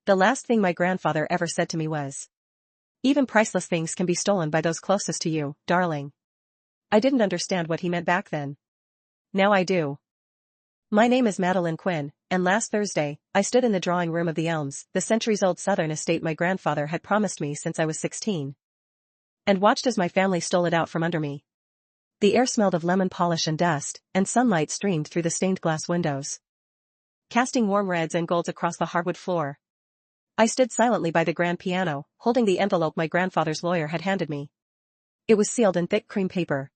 The last thing my grandfather ever said to me was, "Even priceless things can be stolen by those closest to you, darling." I didn't understand what he meant back then. Now I do. My name is Madeline Quinn, and last Thursday, I stood in the drawing room of the Elms, the centuries-old southern estate my grandfather had promised me since I was 16. And watched as my family stole it out from under me. The air smelled of lemon polish and dust, and sunlight streamed through the stained glass windows, casting warm reds and golds across the hardwood floor. I stood silently by the grand piano, holding the envelope my grandfather's lawyer had handed me. It was sealed in thick cream paper,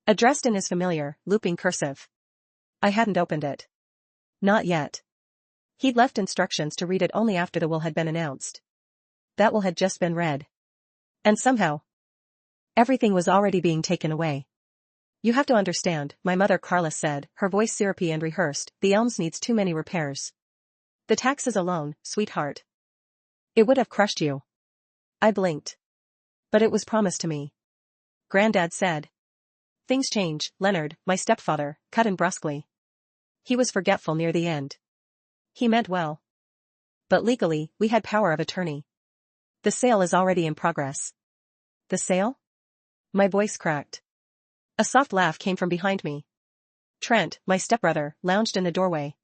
addressed in his familiar, looping cursive. I hadn't opened it. Not yet. He'd left instructions to read it only after the will had been announced. That will had just been read. And somehow, everything was already being taken away. "You have to understand," my mother Carla said, her voice syrupy and rehearsed, "the Elms needs too many repairs. The taxes alone, sweetheart. It would have crushed you." I blinked. But it was promised to me. Granddad said. "Things change, Leonard," my stepfather, cut in brusquely. He was forgetful near the end. He meant well. "But legally, we had power of attorney. The sale is already in progress." "The sale?" My voice cracked. A soft laugh came from behind me. Trent, my stepbrother, lounged in the doorway,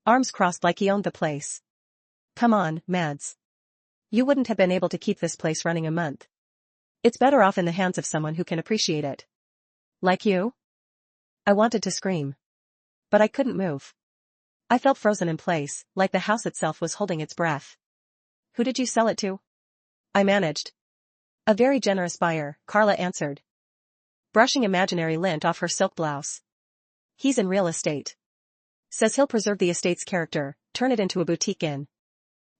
arms crossed like he owned the place. "Come on, Mads. You wouldn't have been able to keep this place running a month. It's better off in the hands of someone who can appreciate it. Like you?" I wanted to scream. But I couldn't move. I felt frozen in place, like the house itself was holding its breath. "Who did you sell it to?" I managed. "A very generous buyer," Carla answered, brushing imaginary lint off her silk blouse. "He's in real estate. Says he'll preserve the estate's character, turn it into a boutique inn."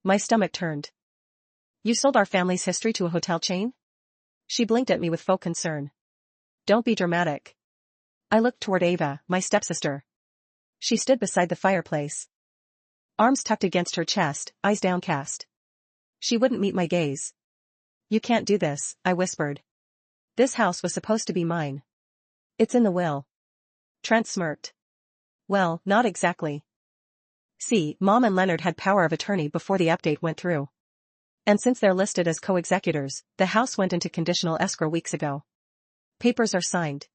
My stomach turned. "You sold our family's history to a hotel chain?" She blinked at me with faux concern. "Don't be dramatic." I looked toward Ava, my stepsister. She stood beside the fireplace, arms tucked against her chest, eyes downcast. She wouldn't meet my gaze. "You can't do this," I whispered. "This house was supposed to be mine. It's in the will." Trent smirked. "Well, not exactly. See, Mom and Leonard had power of attorney before the update went through. And since they're listed as co-executors, the house went into conditional escrow weeks ago. Papers are signed."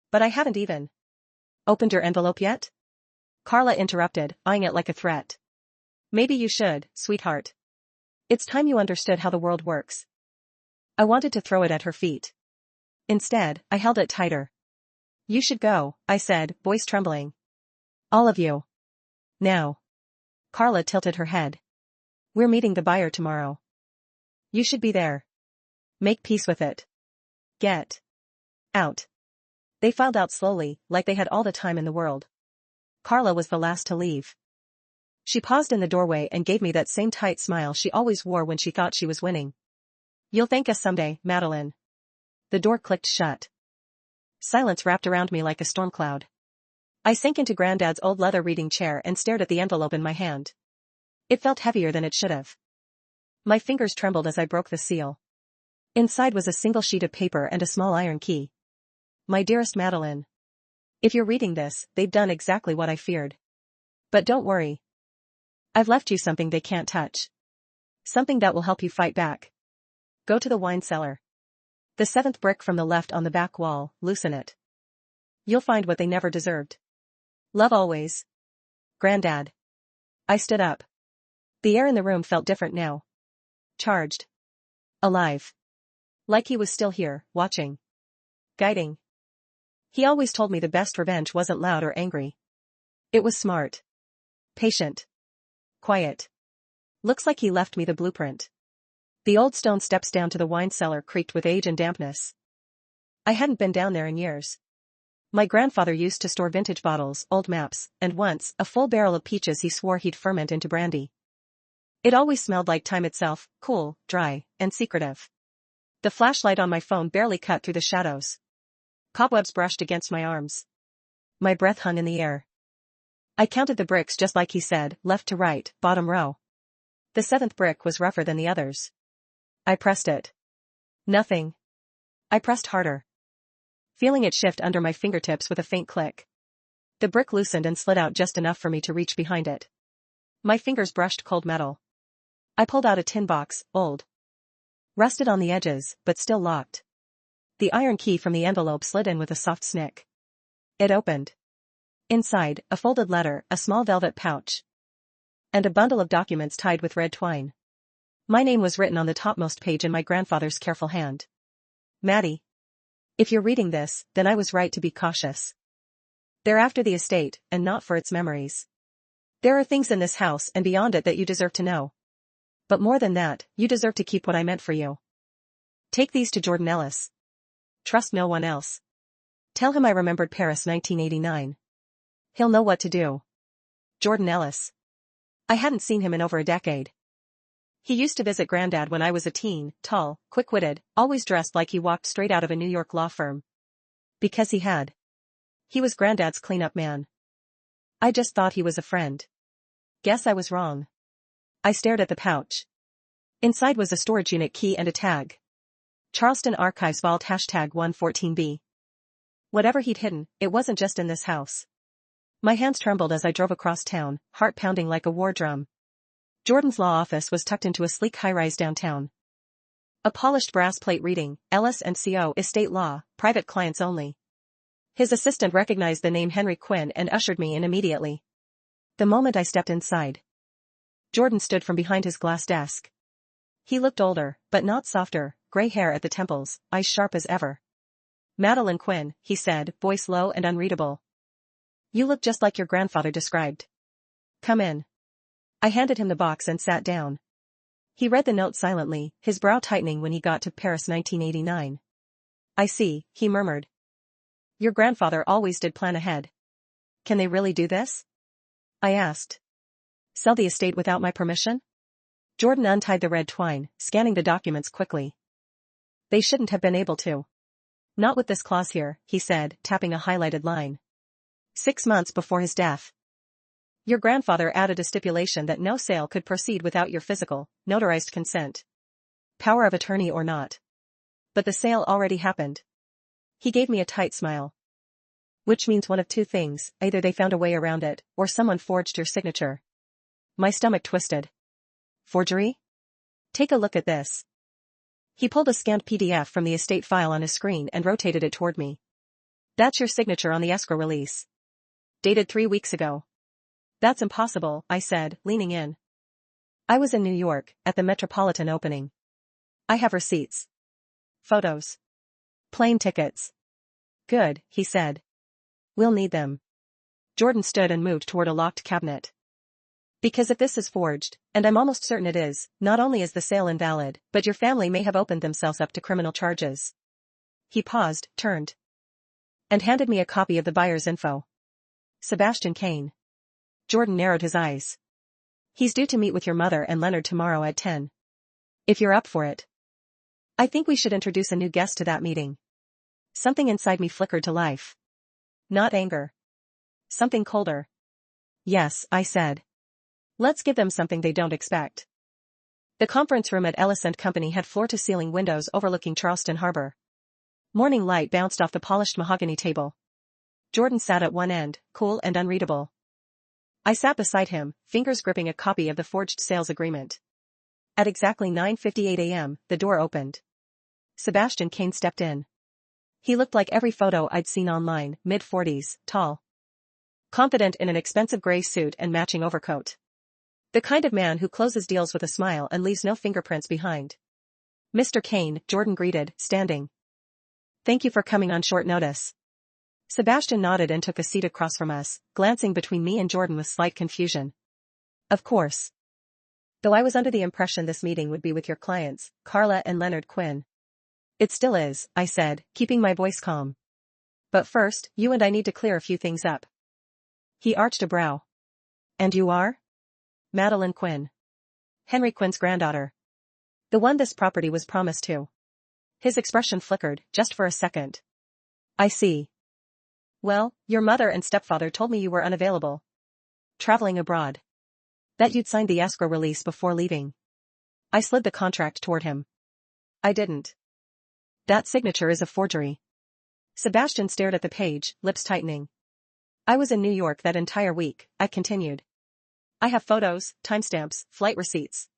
"But I haven't even opened your envelope yet?" Carla interrupted, eyeing it like a threat. "Maybe you should, sweetheart. It's time you understood how the world works." I wanted to throw it at her feet. Instead, I held it tighter. "You should go," I said, voice trembling. "All of you. Now." Carla tilted her head. "We're meeting the buyer tomorrow. You should be there. Make peace with it. Get out." They filed out slowly, like they had all the time in the world. Carla was the last to leave. She paused in the doorway and gave me that same tight smile she always wore when she thought she was winning. "You'll thank us someday, Madeline." The door clicked shut. Silence wrapped around me like a storm cloud. I sank into Granddad's old leather reading chair and stared at the envelope in my hand. It felt heavier than it should have. My fingers trembled as I broke the seal. Inside was a single sheet of paper and a small iron key. "My dearest Madeline. If you're reading this, they've done exactly what I feared. But don't worry. I've left you something they can't touch. Something that will help you fight back. Go to the wine cellar. The 7th brick from the left on the back wall, loosen it. You'll find what they never deserved. Love always. Granddad." I stood up. The air in the room felt different now. Charged. Alive. Like he was still here, watching. Guiding. He always told me the best revenge wasn't loud or angry. It was smart. Patient. Quiet. Looks like he left me the blueprint. The old stone steps down to the wine cellar creaked with age and dampness. I hadn't been down there in years. My grandfather used to store vintage bottles, old maps, and once, a full barrel of peaches he swore he'd ferment into brandy. It always smelled like time itself, cool, dry, and secretive. The flashlight on my phone barely cut through the shadows. Cobwebs brushed against my arms. My breath hung in the air. I counted the bricks just like he said, left to right, bottom row. The 7th brick was rougher than the others. I pressed it. Nothing. I pressed harder, feeling it shift under my fingertips with a faint click. The brick loosened and slid out just enough for me to reach behind it. My fingers brushed cold metal. I pulled out a tin box, old. Rusted on the edges, but still locked. The iron key from the envelope slid in with a soft snick. It opened. Inside, a folded letter, a small velvet pouch, and a bundle of documents tied with red twine. My name was written on the topmost page in my grandfather's careful hand. Maddie. If you're reading this, then I was right to be cautious. They're after the estate, and not for its memories. There are things in this house and beyond it that you deserve to know. But more than that, you deserve to keep what I meant for you. Take these to Jordan Ellis. Trust no one else. Tell him I remembered Paris 1989. He'll know what to do. Jordan Ellis. I hadn't seen him in over a decade. He used to visit Granddad when I was a teen, tall, quick-witted, always dressed like he walked straight out of a New York law firm. Because he had. He was Granddad's cleanup man. I just thought he was a friend. Guess I was wrong. I stared at the pouch. Inside was a storage unit key and a tag. Charleston Archives Vault #114B. Whatever he'd hidden, it wasn't just in this house. My hands trembled as I drove across town, heart pounding like a war drum. Jordan's law office was tucked into a sleek high-rise downtown. A polished brass plate reading, Ellis & Co. Estate Law, Private Clients Only. His assistant recognized the name Henry Quinn and ushered me in immediately. The moment I stepped inside, Jordan stood from behind his glass desk. He looked older, but not softer, gray hair at the temples, eyes sharp as ever. Madeline Quinn, he said, voice low and unreadable. You look just like your grandfather described. Come in. I handed him the box and sat down. He read the note silently, his brow tightening when he got to Paris 1989. I see, he murmured. Your grandfather always did plan ahead. Can they really do this? I asked. Sell the estate without my permission? Jordan untied the red twine, scanning the documents quickly. They shouldn't have been able to. Not with this clause here, he said, tapping a highlighted line. 6 months before his death. Your grandfather added a stipulation that no sale could proceed without your physical, notarized consent. Power of attorney or not. But the sale already happened. He gave me a tight smile. Which means one of two things, either they found a way around it, or someone forged your signature. My stomach twisted. Forgery? Take a look at this. He pulled a scanned PDF from the estate file on his screen and rotated it toward me. That's your signature on the escrow release. Dated 3 weeks ago. That's impossible, I said, leaning in. I was in New York, at the Metropolitan opening. I have receipts. Photos. Plane tickets. Good, he said. We'll need them. Jordan stood and moved toward a locked cabinet. Because if this is forged, and I'm almost certain it is, not only is the sale invalid, but your family may have opened themselves up to criminal charges. He paused, turned, and handed me a copy of the buyer's info. Sebastian Kane. Jordan narrowed his eyes. He's due to meet with your mother and Leonard tomorrow at 10. If you're up for it. I think we should introduce a new guest to that meeting. Something inside me flickered to life. Not anger. Something colder. Yes, I said. Let's give them something they don't expect. The conference room at Ellis & Company had floor-to-ceiling windows overlooking Charleston Harbor. Morning light bounced off the polished mahogany table. Jordan sat at one end, cool and unreadable. I sat beside him, fingers gripping a copy of the forged sales agreement. At exactly 9:58 a.m., the door opened. Sebastian Kane stepped in. He looked like every photo I'd seen online, mid-40s, tall. Confident in an expensive gray suit and matching overcoat. The kind of man who closes deals with a smile and leaves no fingerprints behind. Mr. Kane, Jordan greeted, standing. Thank you for coming on short notice. Sebastian nodded and took a seat across from us, glancing between me and Jordan with slight confusion. Of course. Though I was under the impression this meeting would be with your clients, Carla and Leonard Quinn. It still is, I said, keeping my voice calm. But first, you and I need to clear a few things up. He arched a brow. And you are? Madeline Quinn. Henry Quinn's granddaughter. The one this property was promised to. His expression flickered, just for a second. I see. Well, your mother and stepfather told me you were unavailable. Traveling abroad. That you'd signed the escrow release before leaving. I slid the contract toward him. I didn't. That signature is a forgery. Sebastian stared at the page, lips tightening. I was in New York that entire week, I continued. I have photos, timestamps, flight receipts.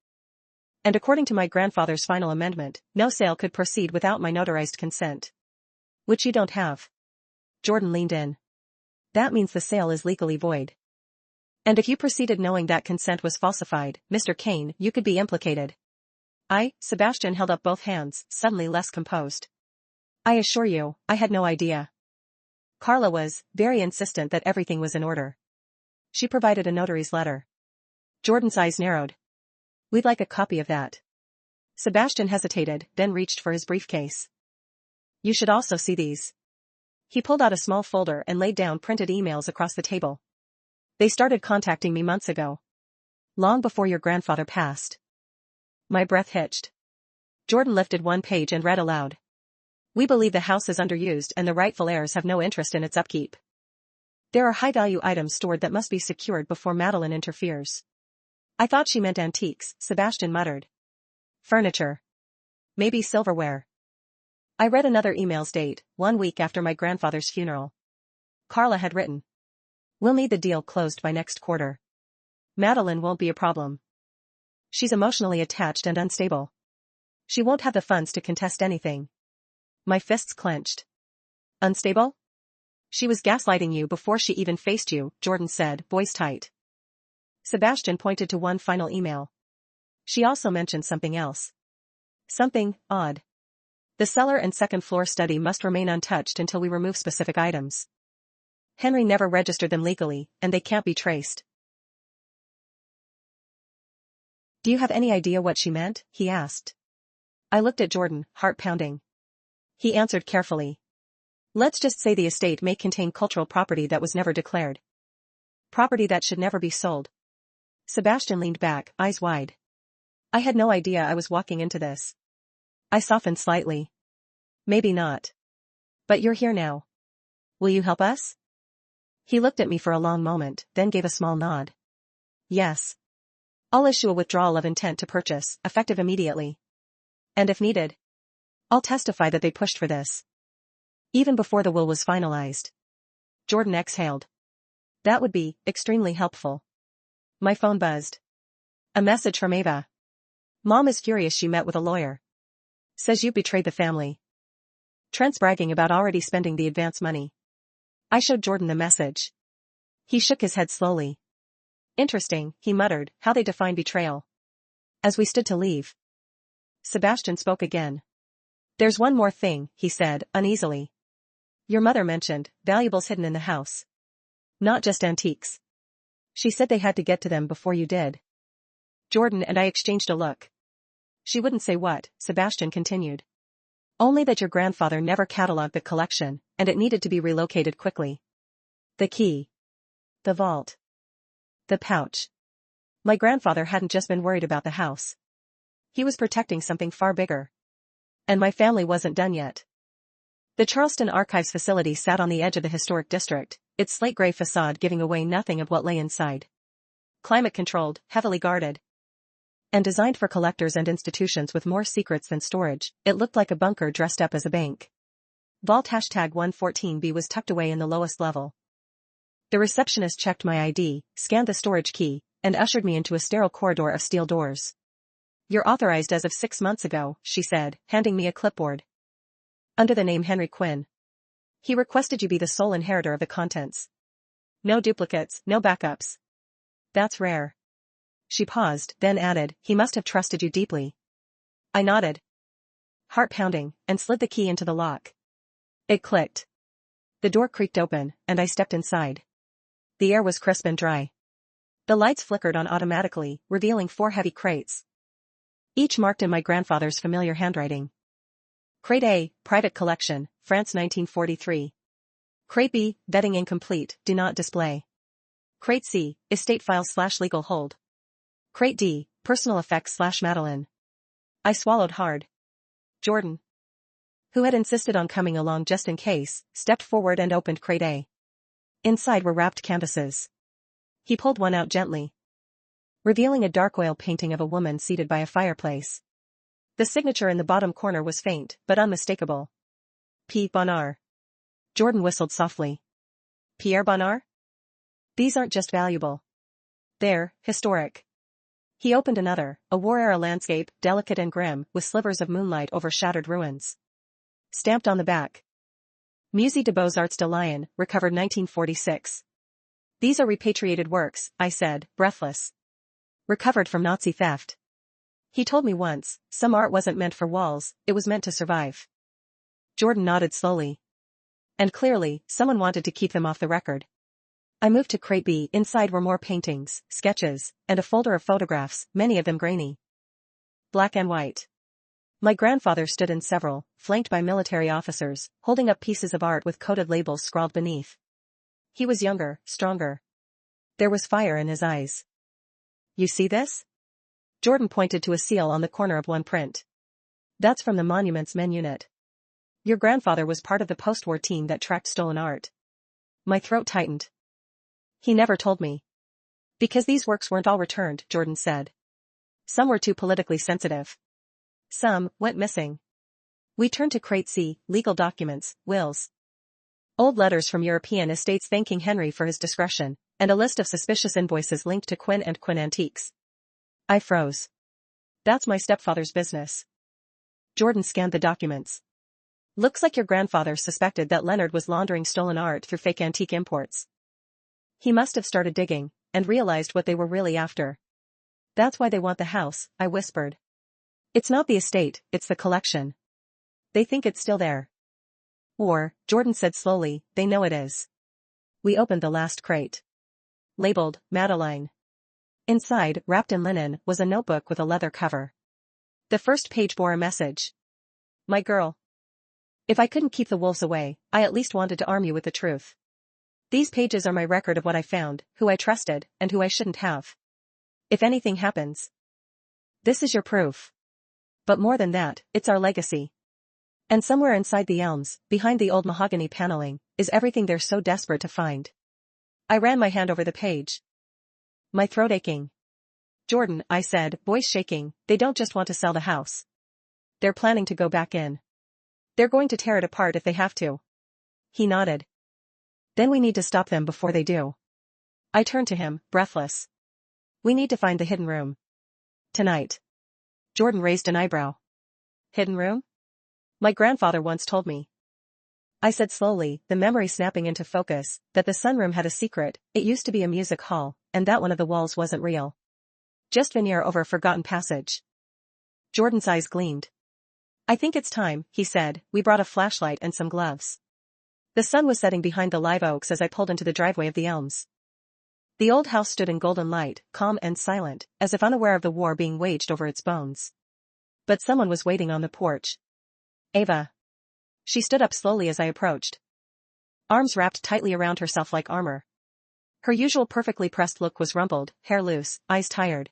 And according to my grandfather's final amendment, no sale could proceed without my notarized consent. Which you don't have. Jordan leaned in. That means the sale is legally void. And if you proceeded knowing that consent was falsified, Mr. Kane, you could be implicated. Sebastian held up both hands, suddenly less composed. I assure you, I had no idea. Carla was very insistent that everything was in order. She provided a notary's letter. Jordan's eyes narrowed. We'd like a copy of that. Sebastian hesitated, then reached for his briefcase. You should also see these. He pulled out a small folder and laid down printed emails across the table. They started contacting me months ago. Long before your grandfather passed. My breath hitched. Jordan lifted one page and read aloud. We believe the house is underused and the rightful heirs have no interest in its upkeep. There are high-value items stored that must be secured before Madeline interferes. I thought she meant antiques, Sebastian muttered. Furniture. Maybe silverware. I read another email's date, 1 week after my grandfather's funeral. Carla had written. We'll need the deal closed by next quarter. Madeline won't be a problem. She's emotionally attached and unstable. She won't have the funds to contest anything. My fists clenched. Unstable? She was gaslighting you before she even faced you, Jordan said, voice tight. Sebastian pointed to one final email. She also mentioned something else. Something odd. The cellar and second floor study must remain untouched until we remove specific items. Henry never registered them legally, and they can't be traced. Do you have any idea what she meant? He asked. I looked at Jordan, heart pounding. He answered carefully. Let's just say the estate may contain cultural property that was never declared. Property that should never be sold. Sebastian leaned back, eyes wide. I had no idea I was walking into this. I softened slightly. Maybe not. But you're here now. Will you help us? He looked at me for a long moment, then gave a small nod. Yes. I'll issue a withdrawal of intent to purchase, effective immediately. And if needed, I'll testify that they pushed for this. Even before the will was finalized. Jordan exhaled. That would be extremely helpful. My phone buzzed. A message from Ava. Mom is furious she met with a lawyer. Says you betrayed the family. Trent's bragging about already spending the advance money. I showed Jordan the message. He shook his head slowly. Interesting, he muttered, how they define betrayal. As we stood to leave, Sebastian spoke again. There's one more thing, he said, uneasily. Your mother mentioned valuables hidden in the house. Not just antiques. She said they had to get to them before you did. Jordan and I exchanged a look. She wouldn't say what, Sebastian continued. Only that your grandfather never catalogued the collection, and it needed to be relocated quickly. The key. The vault. The pouch. My grandfather hadn't just been worried about the house. He was protecting something far bigger. And my family wasn't done yet. The Charleston Archives facility sat on the edge of the historic district, its slate gray facade giving away nothing of what lay inside. Climate-controlled, heavily guarded, and designed for collectors and institutions with more secrets than storage, it looked like a bunker dressed up as a bank. Vault #114B was tucked away in the lowest level. The receptionist checked my ID, scanned the storage key, and ushered me into a sterile corridor of steel doors. You're authorized as of 6 months ago, she said, handing me a clipboard. Under the name Henry Quinn. He requested you be the sole inheritor of the contents. No duplicates, no backups. That's rare. She paused, then added, he must have trusted you deeply. I nodded, heart pounding, and slid the key into the lock. It clicked. The door creaked open, and I stepped inside. The air was crisp and dry. The lights flickered on automatically, revealing 4 heavy crates, each marked in my grandfather's familiar handwriting. Crate A, Private Collection, France 1943. Crate B, Vetting incomplete, do not display. Crate C, Estate Files/Legal Hold. Crate D, Personal Effects/Madeline. I swallowed hard. Jordan, who had insisted on coming along just in case, stepped forward and opened Crate A. Inside were wrapped canvases. He pulled one out gently, revealing a dark oil painting of a woman seated by a fireplace. The signature in the bottom corner was faint, but unmistakable. P. Bonnard. Jordan whistled softly. Pierre Bonnard? These aren't just valuable. They're historic. He opened another, a war-era landscape, delicate and grim, with slivers of moonlight over shattered ruins. Stamped on the back. Musée des Beaux-Arts de Lyon, recovered 1946. These are repatriated works, I said, breathless. Recovered from Nazi theft. He told me once, some art wasn't meant for walls, it was meant to survive. Jordan nodded slowly. And clearly, someone wanted to keep them off the record. I moved to crate B. Inside were more paintings, sketches, and a folder of photographs, many of them grainy. Black and white. My grandfather stood in several, flanked by military officers, holding up pieces of art with coded labels scrawled beneath. He was younger, stronger. There was fire in his eyes. You see this? Jordan pointed to a seal on the corner of one print. That's from the Monuments Men Unit. Your grandfather was part of the post-war team that tracked stolen art. My throat tightened. He never told me. Because these works weren't all returned, Jordan said. Some were too politically sensitive. Some went missing. We turned to crate C, legal documents, wills. Old letters from European estates thanking Henry for his discretion, and a list of suspicious invoices linked to Quinn and Quinn Antiques. I froze. That's my stepfather's business. Jordan scanned the documents. Looks like your grandfather suspected that Leonard was laundering stolen art through fake antique imports. He must have started digging, and realized what they were really after. That's why they want the house, I whispered. It's not the estate, it's the collection. They think it's still there. Or, Jordan said slowly, they know it is. We opened the last crate. Labeled, Madeline. Inside, wrapped in linen, was a notebook with a leather cover. The first page bore a message. My girl. If I couldn't keep the wolves away, I at least wanted to arm you with the truth. These pages are my record of what I found, who I trusted, and who I shouldn't have. If anything happens. This is your proof. But more than that, it's our legacy. And somewhere inside the elms, behind the old mahogany paneling, is everything they're so desperate to find. I ran my hand over the page. My throat aching. Jordan, I said, voice shaking, they don't just want to sell the house. They're planning to go back in. They're going to tear it apart if they have to. He nodded. Then we need to stop them before they do. I turned to him, breathless. We need to find the hidden room. Tonight. Jordan raised an eyebrow. Hidden room? My grandfather once told me. I said slowly, the memory snapping into focus, that the sunroom had a secret. It used to be a music hall, and that one of the walls wasn't real. Just veneer over a forgotten passage. Jordan's eyes gleamed. I think it's time, he said. We brought a flashlight and some gloves. The sun was setting behind the live oaks as I pulled into the driveway of the elms. The old house stood in golden light, calm and silent, as if unaware of the war being waged over its bones. But someone was waiting on the porch. Ava. She stood up slowly as I approached. Arms wrapped tightly around herself like armor. Her usual perfectly pressed look was rumpled, hair loose, eyes tired.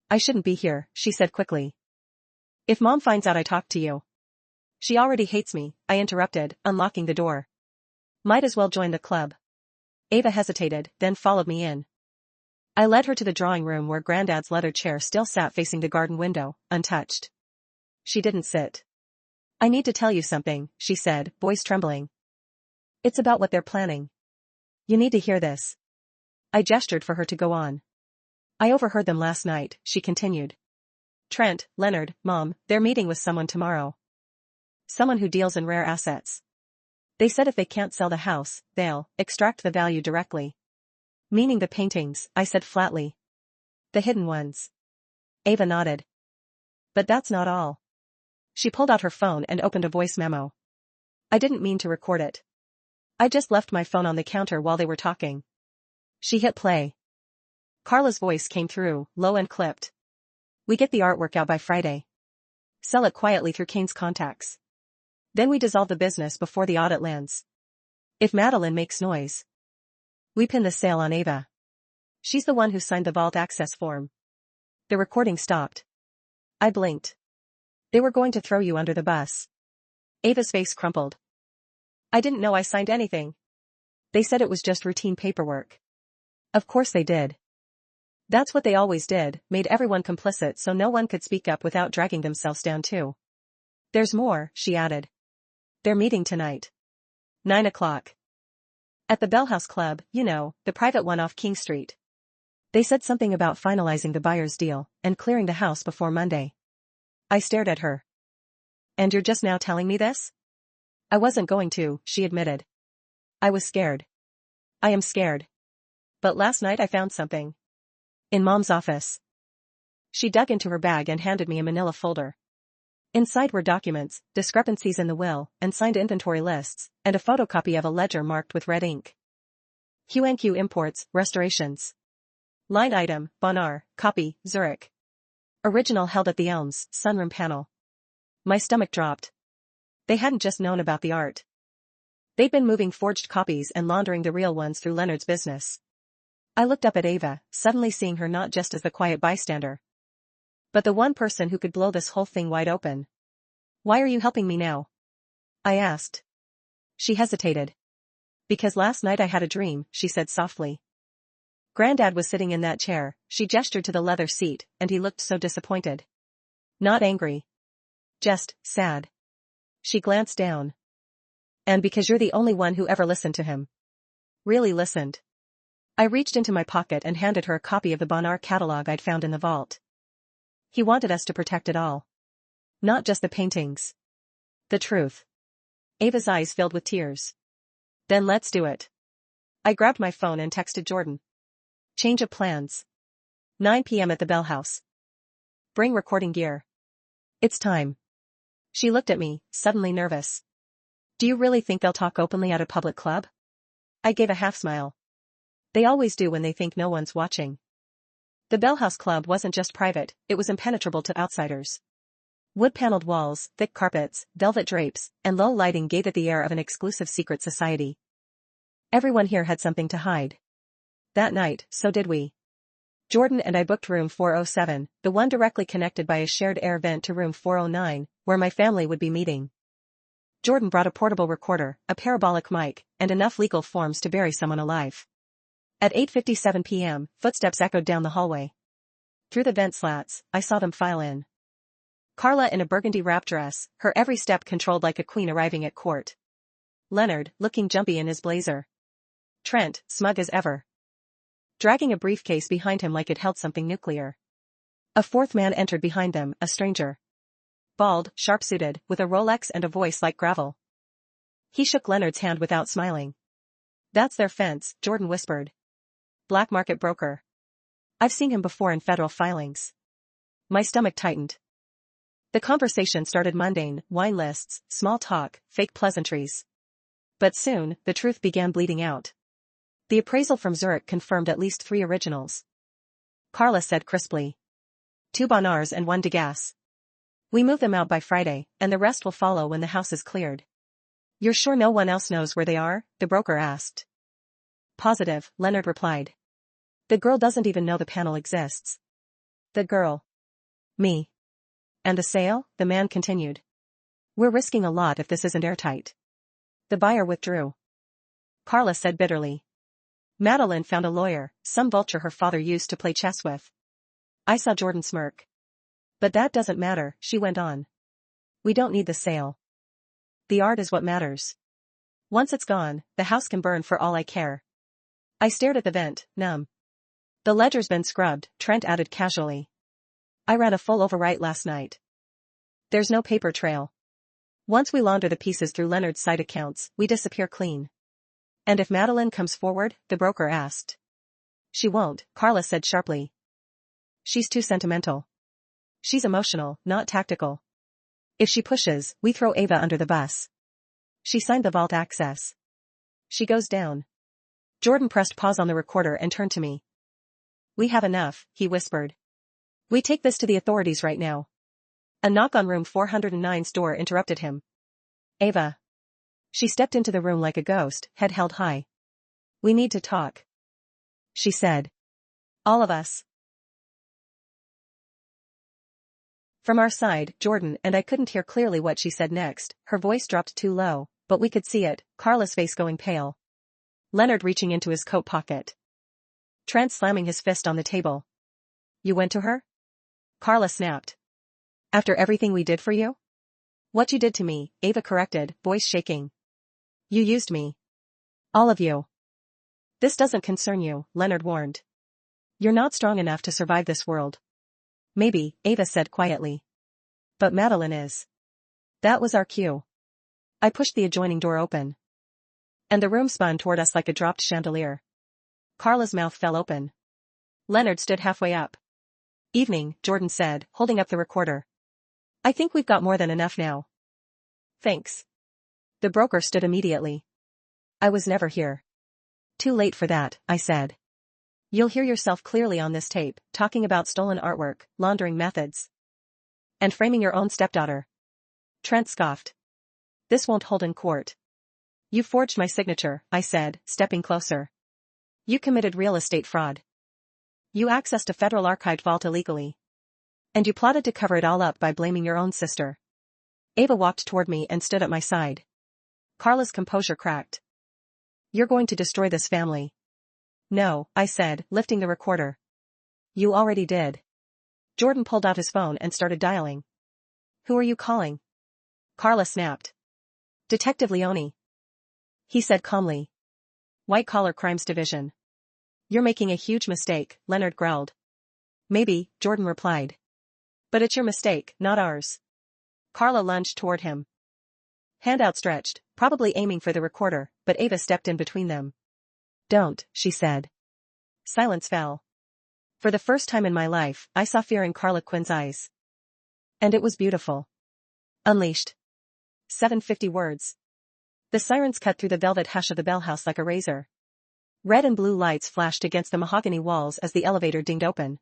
I shouldn't be here, she said quickly. If Mom finds out I talked to you. She already hates me, I interrupted, unlocking the door. Might as well join the club. Ava hesitated, then followed me in. I led her to the drawing room where Granddad's leather chair still sat facing the garden window, untouched. She didn't sit. I need to tell you something, she said, voice trembling. It's about what they're planning. You need to hear this. I gestured for her to go on. I overheard them last night, she continued. Trent, Leonard, Mom, they're meeting with someone tomorrow. Someone who deals in rare assets. They said if they can't sell the house, they'll extract the value directly. Meaning the paintings, I said flatly. The hidden ones. Ava nodded. But that's not all. She pulled out her phone and opened a voice memo. I didn't mean to record it. I just left my phone on the counter while they were talking. She hit play. Carla's voice came through, low and clipped. We get the artwork out by Friday. Sell it quietly through Kane's contacts. Then we dissolve the business before the audit lands. If Madeline makes noise, we pin the sale on Ava. She's the one who signed the vault access form. The recording stopped. I blinked. They were going to throw you under the bus. Ava's face crumpled. I didn't know I signed anything. They said it was just routine paperwork. Of course they did. That's what they always did, made everyone complicit so no one could speak up without dragging themselves down too. There's more, she added. They're meeting tonight. 9 o'clock. At the Bell House Club, you know, the private one off King Street. They said something about finalizing the buyer's deal and clearing the house before Monday. I stared at her. And you're just now telling me this? I wasn't going to, she admitted. I was scared. I am scared. But last night I found something. In Mom's office. She dug into her bag and handed me a manila folder. Inside were documents, discrepancies in the will, and signed inventory lists, and a photocopy of a ledger marked with red ink. Q&Q Imports, Restorations. Line item, Bonar, copy, Zurich. Original held at the Elms, sunroom panel. My stomach dropped. They hadn't just known about the art. They'd been moving forged copies and laundering the real ones through Leonard's business. I looked up at Ava, suddenly seeing her not just as the quiet bystander, but the one person who could blow this whole thing wide open. Why are you helping me now? I asked. She hesitated. Because last night I had a dream, she said softly. Granddad was sitting in that chair, she gestured to the leather seat, and he looked so disappointed. Not angry. Just sad. She glanced down. And because you're the only one who ever listened to him. Really listened. I reached into my pocket and handed her a copy of the Bonar catalog I'd found in the vault. He wanted us to protect it all. Not just the paintings. The truth. Ava's eyes filled with tears. Then let's do it. I grabbed my phone and texted Jordan. Change of plans. 9 p.m. at the Bell House. Bring recording gear. It's time. She looked at me, suddenly nervous. Do you really think they'll talk openly at a public club? I gave a half smile. They always do when they think no one's watching. The Bell House Club wasn't just private, it was impenetrable to outsiders. Wood-paneled walls, thick carpets, velvet drapes, and low lighting gave it the air of an exclusive secret society. Everyone here had something to hide. That night, so did we. Jordan and I booked room 407, the one directly connected by a shared air vent to room 409, where my family would be meeting. Jordan brought a portable recorder, a parabolic mic, and enough legal forms to bury someone alive. At 8:57 p.m., footsteps echoed down the hallway. Through the vent slats, I saw them file in. Carla in a burgundy wrap dress, her every step controlled like a queen arriving at court. Leonard, looking jumpy in his blazer. Trent, smug as ever, dragging a briefcase behind him like it held something nuclear. A fourth man entered behind them, a stranger. Bald, sharp-suited, with a Rolex and a voice like gravel. He shook Leonard's hand without smiling. That's their fence, Jordan whispered. Black market broker. I've seen him before in federal filings. My stomach tightened. The conversation started mundane, wine lists, small talk, fake pleasantries. But soon, the truth began bleeding out. The appraisal from Zurich confirmed at least 3 originals. Carla said crisply. 2 Bonars and 1 Degas. We move them out by Friday, and the rest will follow when the house is cleared. You're sure no one else knows where they are? The broker asked. Positive, Leonard replied. The girl doesn't even know the panel exists. The girl. Me. And the sale? The man continued. We're risking a lot if this isn't airtight. The buyer withdrew. Carla said bitterly. Madeline found a lawyer, some vulture her father used to play chess with. I saw Jordan smirk. But that doesn't matter, she went on. We don't need the sale. The art is what matters. Once it's gone, the house can burn for all I care. I stared at the vent, numb. The ledger's been scrubbed, Trent added casually. I ran a full overwrite last night. There's no paper trail. Once we launder the pieces through Leonard's side accounts, we disappear clean. And if Madeline comes forward? The broker asked. She won't, Carla said sharply. She's too sentimental. She's emotional, not tactical. If she pushes, we throw Ava under the bus. She signed the vault access. She goes down. Jordan pressed pause on the recorder and turned to me. We have enough, he whispered. We take this to the authorities right now. A knock on room 409's door interrupted him. Ava. She stepped into the room like a ghost, head held high. We need to talk. She said. All of us. From our side, Jordan and I couldn't hear clearly what she said next, her voice dropped too low, but we could see it, Carla's face going pale. Leonard reaching into his coat pocket. Trent slamming his fist on the table. You went to her? Carla snapped. After everything we did for you? What you did to me, Ava corrected, voice shaking. You used me. All of you. This doesn't concern you, Leonard warned. You're not strong enough to survive this world. Maybe, Ava said quietly. But Madeline is. That was our cue. I pushed the adjoining door open. And the room spun toward us like a dropped chandelier. Carla's mouth fell open. Leonard stood halfway up. Evening, Jordan said, holding up the recorder. I think we've got more than enough now. Thanks. The broker stood immediately. I was never here. Too late for that, I said. You'll hear yourself clearly on this tape, talking about stolen artwork, laundering methods. And framing your own stepdaughter. Trent scoffed. This won't hold in court. You forged my signature, I said, stepping closer. You committed real estate fraud. You accessed a federal archived vault illegally. And you plotted to cover it all up by blaming your own sister. Ava walked toward me and stood at my side. Carla's composure cracked. You're going to destroy this family. No, I said, lifting the recorder. You already did. Jordan pulled out his phone and started dialing. Who are you calling? Carla snapped. Detective Leone. He said calmly. White Collar Crimes Division. You're making a huge mistake, Leonard growled. Maybe, Jordan replied. But it's your mistake, not ours. Carla lunged toward him. Hand outstretched, probably aiming for the recorder, but Ava stepped in between them. Don't, she said. Silence fell. For the first time in my life, I saw fear in Carla Quinn's eyes. And it was beautiful. Unleashed. 750 words. The sirens cut through the velvet hush of the bell house like a razor. Red and blue lights flashed against the mahogany walls as the elevator dinged open.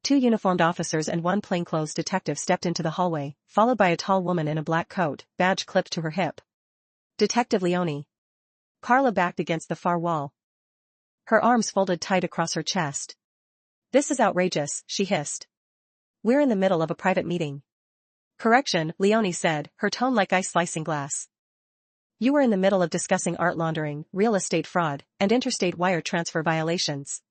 2 uniformed officers and 1 plainclothes detective stepped into the hallway, followed by a tall woman in a black coat, badge clipped to her hip. Detective Leone. Carla backed against the far wall. Her arms folded tight across her chest. This is outrageous, she hissed. We're in the middle of a private meeting. Correction, Leone said, her tone like ice slicing glass. You were in the middle of discussing art laundering, real estate fraud, and interstate wire transfer violations.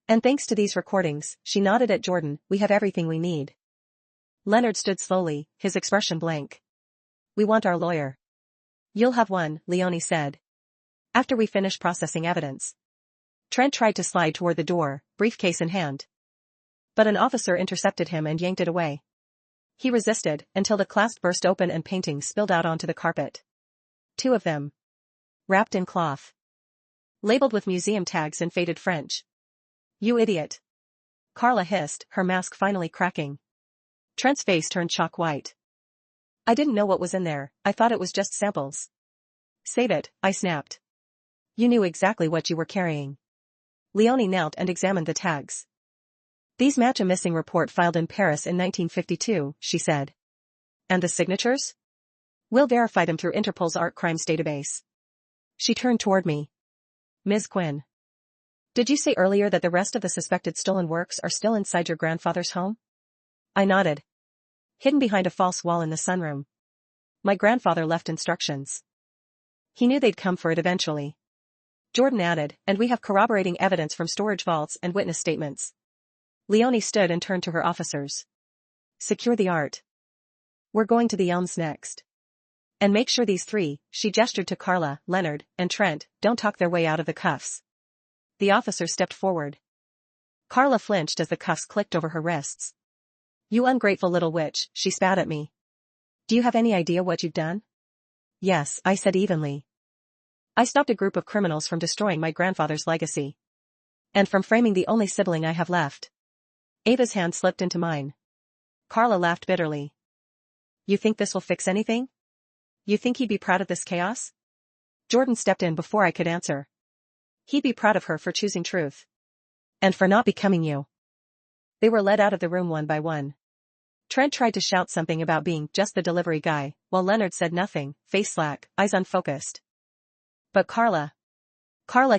And thanks to these recordings, she nodded at Jordan, we have everything we need. Leonard stood slowly, his expression blank. We want our lawyer. You'll have one, Leone said. After we finish processing evidence. Trent tried to slide toward the door, briefcase in hand. But an officer intercepted him and yanked it away. He resisted, until the clasp burst open and paintings spilled out onto the carpet. 2 of them. Wrapped in cloth. Labeled with museum tags in faded French. You idiot. Carla hissed, her mask finally cracking. Trent's face turned chalk white. I didn't know what was in there, I thought it was just samples. Save it, I snapped. You knew exactly what you were carrying. Leone knelt and examined the tags. These match a missing report filed in Paris in 1952, she said. And the signatures? We'll verify them through Interpol's art crimes database. She turned toward me. Ms. Quinn. Did you say earlier that the rest of the suspected stolen works are still inside your grandfather's home? I nodded. Hidden behind a false wall in the sunroom. My grandfather left instructions. He knew they'd come for it eventually. Jordan added, and we have corroborating evidence from storage vaults and witness statements. Leone stood and turned to her officers. Secure the art. We're going to the Elms next. And make sure these 3, she gestured to Carla, Leonard, and Trent, don't talk their way out of the cuffs. The officer stepped forward. Carla flinched as the cuffs clicked over her wrists. You ungrateful little witch, she spat at me. Do you have any idea what you've done? Yes, I said evenly. I stopped a group of criminals from destroying my grandfather's legacy. And from framing the only sibling I have left. Ava's hand slipped into mine. Carla laughed bitterly. You think this will fix anything? You think he'd be proud of this chaos? Jordan stepped in before I could answer. He'd be proud of her for choosing truth. And for not becoming you. They were led out of the room one by one. Trent tried to shout something about being just the delivery guy, while Leonard said nothing, face slack, eyes unfocused. But Carla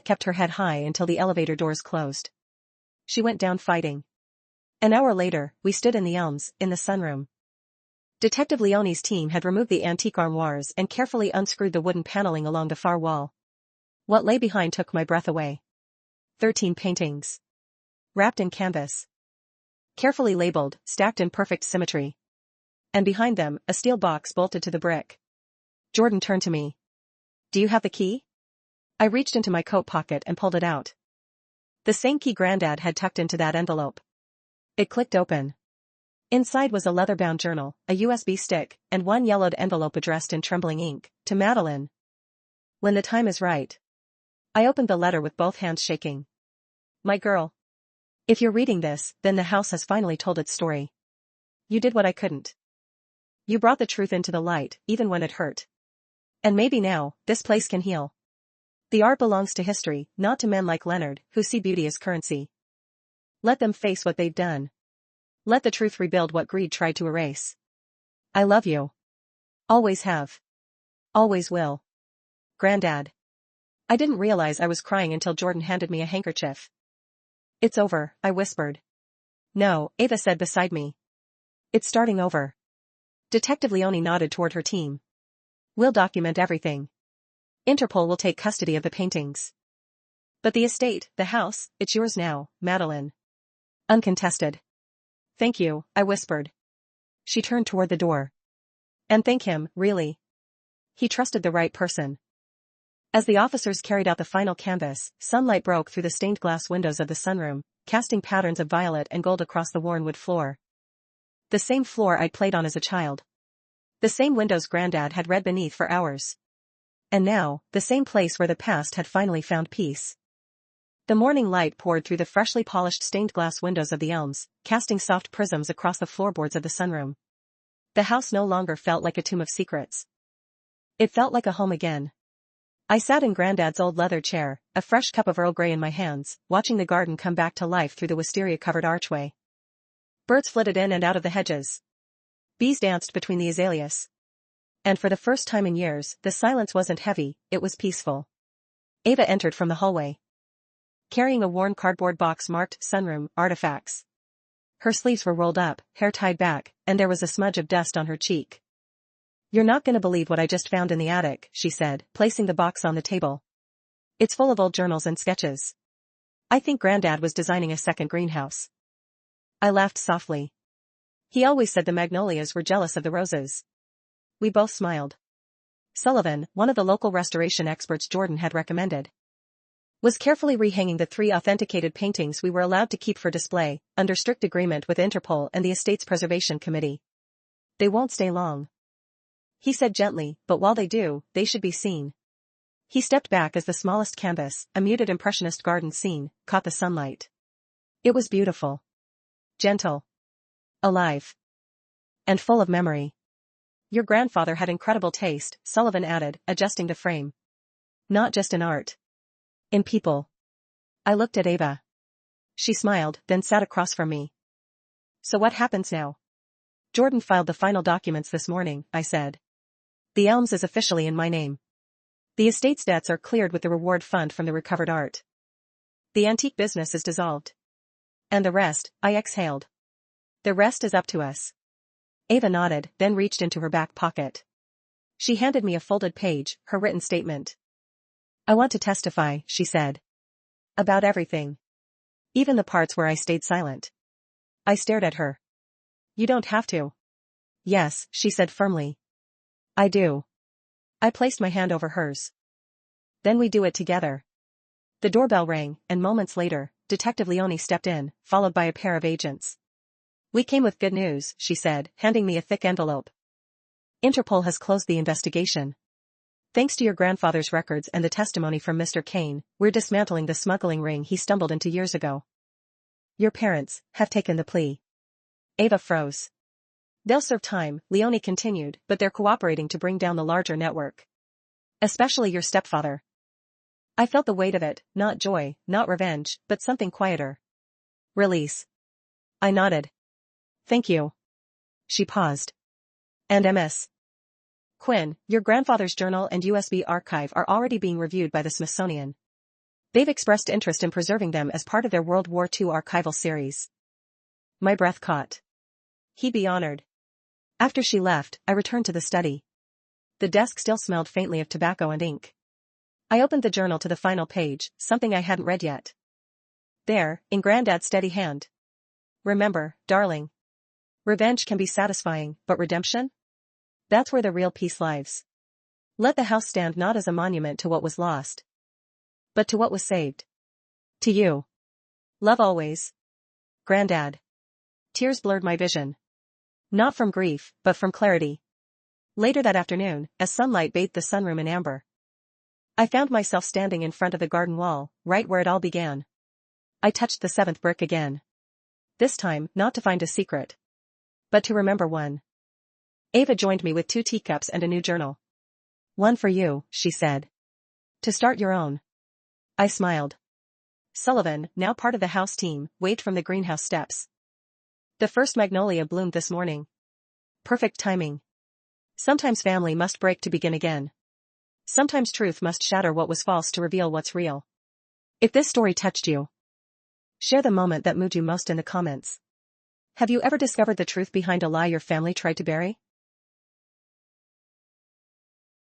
kept her head high until the elevator doors closed. She went down fighting. An hour later, we stood in the Elms, in the sunroom. Detective Leone's team had removed the antique armoires and carefully unscrewed the wooden paneling along the far wall. What lay behind took my breath away. 13 paintings. Wrapped in canvas. Carefully labeled, stacked in perfect symmetry. And behind them, a steel box bolted to the brick. Jordan turned to me. Do you have the key? I reached into my coat pocket and pulled it out. The same key Granddad had tucked into that envelope. It clicked open. Inside was a leather-bound journal, a USB stick, and one yellowed envelope addressed in trembling ink, to Madeline. When the time is right. I opened the letter with both hands shaking. My girl. If you're reading this, then the house has finally told its story. You did what I couldn't. You brought the truth into the light, even when it hurt. And maybe now, this place can heal. The art belongs to history, not to men like Leonard, who see beauty as currency. Let them face what they've done. Let the truth rebuild what greed tried to erase. I love you. Always have. Always will. Granddad. I didn't realize I was crying until Jordan handed me a handkerchief. It's over, I whispered. No, Ava said beside me. It's starting over. Detective Leonie nodded toward her team. We'll document everything. Interpol will take custody of the paintings. But the estate, the house, it's yours now, Madeline. Uncontested. Thank you, I whispered. She turned toward the door. And thank him, really. He trusted the right person. As the officers carried out the final canvas, sunlight broke through the stained glass windows of the sunroom, casting patterns of violet and gold across the worn wood floor. The same floor I'd played on as a child. The same windows Granddad had read beneath for hours. And now, the same place where the past had finally found peace. The morning light poured through the freshly polished stained glass windows of the elms, casting soft prisms across the floorboards of the sunroom. The house no longer felt like a tomb of secrets. It felt like a home again. I sat in Granddad's old leather chair, a fresh cup of Earl Grey in my hands, watching the garden come back to life through the wisteria-covered archway. Birds flitted in and out of the hedges. Bees danced between the azaleas. And for the first time in years, the silence wasn't heavy, it was peaceful. Ava entered from the hallway, carrying a worn cardboard box marked Sunroom Artifacts. Her sleeves were rolled up, hair tied back, and there was a smudge of dust on her cheek. You're not gonna believe what I just found in the attic, she said, placing the box on the table. It's full of old journals and sketches. I think Granddad was designing a second greenhouse. I laughed softly. He always said the magnolias were jealous of the roses. We both smiled. Sullivan, one of the local restoration experts Jordan had recommended, was carefully rehanging the 3 authenticated paintings we were allowed to keep for display, under strict agreement with Interpol and the Estate's Preservation Committee. They won't stay long, he said gently, but while they do, they should be seen. He stepped back as the smallest canvas, a muted impressionist garden scene, caught the sunlight. It was beautiful. Gentle. Alive. And full of memory. Your grandfather had incredible taste, Sullivan added, adjusting the frame. Not just in art. In people. I looked at Ava. She smiled, then sat across from me. So what happens now? Jordan filed the final documents this morning, I said. The Elms is officially in my name. The estate's debts are cleared with the reward fund from the recovered art. The antique business is dissolved. And the rest, I exhaled. The rest is up to us. Ava nodded, then reached into her back pocket. She handed me a folded page, her written statement. I want to testify, she said. About everything. Even the parts where I stayed silent. I stared at her. You don't have to. Yes, she said firmly. I do. I placed my hand over hers. Then we do it together. The doorbell rang, and moments later, Detective Leonie stepped in, followed by a pair of agents. We came with good news, she said, handing me a thick envelope. Interpol has closed the investigation. Thanks to your grandfather's records and the testimony from Mr. Kane, we're dismantling the smuggling ring he stumbled into years ago. Your parents have taken the plea. Ava froze. They'll serve time, Leonie continued, but they're cooperating to bring down the larger network. Especially your stepfather. I felt the weight of it, not joy, not revenge, but something quieter. Release. I nodded. Thank you. She paused. And Ms. Quinn, your grandfather's journal and USB archive are already being reviewed by the Smithsonian. They've expressed interest in preserving them as part of their World War II archival series. My breath caught. He'd be honored. After she left, I returned to the study. The desk still smelled faintly of tobacco and ink. I opened the journal to the final page, something I hadn't read yet. There, in Granddad's steady hand. Remember, darling. Revenge can be satisfying, but redemption? That's where the real peace lies. Let the house stand not as a monument to what was lost, but to what was saved. To you. Love always. Granddad. Tears blurred my vision. Not from grief, but from clarity. Later that afternoon, as sunlight bathed the sunroom in amber, I found myself standing in front of the garden wall, right where it all began. I touched the seventh brick again. This time, not to find a secret, but to remember one. Ava joined me with 2 teacups and a new journal. One for you, she said. To start your own. I smiled. Sullivan, now part of the house team, waved from the greenhouse steps. The first magnolia bloomed this morning. Perfect timing. Sometimes family must break to begin again. Sometimes truth must shatter what was false to reveal what's real. If this story touched you, share the moment that moved you most in the comments. Have you ever discovered the truth behind a lie your family tried to bury?